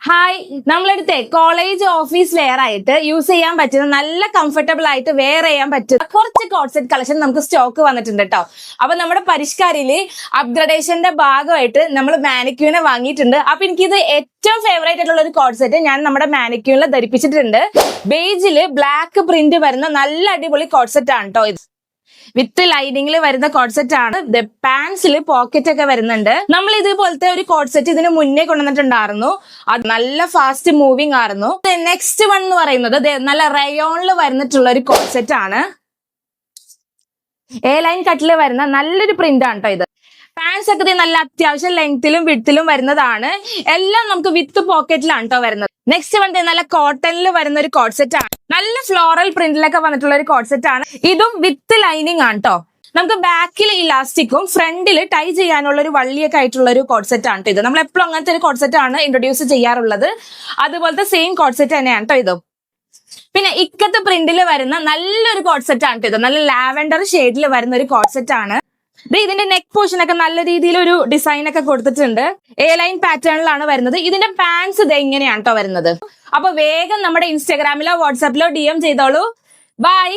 Hi, നമ്മളെടുത്തേ college office wear ആയിട്ട് use ചെയ്യാൻ പറ്റുന്ന നല്ല കംഫർട്ടബിൾ ആയിട്ട് വെയർ ചെയ്യാൻ പറ്റുന്ന കുറച്ച് കോട്ട് സെറ്റ് കളക്ഷൻ നമുക്ക് സ്റ്റോക്ക് വന്നിട്ടുണ്ട് കേട്ടോ. അപ്പൊ നമ്മുടെ പരിഷ്കാരില് അപ്ഗ്രഡേഷന്റെ ഭാഗമായിട്ട് നമ്മൾ മാനിക്യൂനെ വാങ്ങിയിട്ടുണ്ട്. അപ്പൊ എനിക്കിത് ഏറ്റവും ഫേവറേറ്റ് ആയിട്ടുള്ള ഒരു കോട്ട് സെറ്റ് ഞാൻ നമ്മുടെ മാനിക്യൂനിൽ ധരിപ്പിച്ചിട്ടുണ്ട്. ബേജില് ബ്ലാക്ക് പ്രിന്റ് വരുന്ന നല്ല അടിപൊളി കോട്ട് സെറ്റ് ആണ് കേട്ടോ ഇത്. വിത്ത് ലൈനിങ്ങിൽ വരുന്ന കോട്ട് സെറ്റ് ആണ്. പാൻസിൽ പോക്കറ്റ് ഒക്കെ വരുന്നുണ്ട്. നമ്മൾ ഇതുപോലത്തെ ഒരു കോട്ട് സെറ്റ് ഇതിന് മുന്നേ കൊണ്ടുവന്നിട്ടുണ്ടായിരുന്നു. അത് നല്ല ഫാസ്റ്റ് മൂവിങ് ആയിരുന്നു. നെക്സ്റ്റ് വൺ എന്ന് പറയുന്നത് നല്ല റയോണിൽ വരുന്നിട്ടുള്ള ഒരു കോട്ട് സെറ്റ് ആണ്. എ ലൈൻ കട്ടിൽ വരുന്ന നല്ലൊരു പ്രിന്റ് ആണ് കേട്ടോ ഇത്. പാൻസ് ഒക്കെ നല്ല അത്യാവശ്യം ലെങ്ത്തിലും വിഡ്ത്തിലും വരുന്നതാണ്. എല്ലാം നമുക്ക് വിത്ത് പോക്കറ്റിലാണ് കേട്ടോ വരുന്നത്. നെക്സ്റ്റ് വൺ നല്ല കോട്ടണിൽ വരുന്ന ഒരു കോട്ട് സെറ്റ് ആണ്. നല്ല ഫ്ലോറൽ പ്രിന്റിലൊക്കെ വന്നിട്ടുള്ള ഒരു കോട്ട് സെറ്റ് ആണ്. ഇതും വിത്ത് ലൈനിങ് ആണ് കേട്ടോ. നമുക്ക് ബാക്കിൽ ഇലാസ്റ്റിക്കും ഫ്രണ്ടിൽ ടൈ ചെയ്യാനുള്ള ഒരു വള്ളിയൊക്കെ ആയിട്ടുള്ള ഒരു കോട്ട് സെറ്റ് ആണ് ഇത്. നമ്മൾ എപ്പോഴും അങ്ങനത്തെ ഒരു കോട്ട് സെറ്റ് ആണ് ഇൻട്രൊഡ്യൂസ് ചെയ്യാറുള്ളത്. അതുപോലത്തെ സെയിം കോട്ട് സെറ്റ് തന്നെയാണ് കേട്ടോ ഇതും. പിന്നെ ഇക്കത്തെ പ്രിന്റിൽ വരുന്ന നല്ലൊരു കോട്ട് സെറ്റ് ആണ് ഇത്. നല്ല ലാവൻഡർ ഷെയ്ഡിൽ വരുന്ന ഒരു കോട്ട് സെറ്റ് ആണ്. ഇതിന്റെ നെക്ക് പോർഷൻ ഒക്കെ നല്ല രീതിയിൽ ഒരു ഡിസൈൻ ഒക്കെ കൊടുത്തിട്ടുണ്ട്. എ ലൈൻ പാറ്റേണിലാണ് വരുന്നത്. ഇതിന്റെ പാൻസ് ഇത് എങ്ങനെയാണ് കേട്ടോ വരുന്നത്. അപ്പൊ വേഗം നമ്മുടെ ഇൻസ്റ്റാഗ്രാമിലോ വാട്സാപ്പിലോ DM ചെയ്തോളൂ. ബൈ.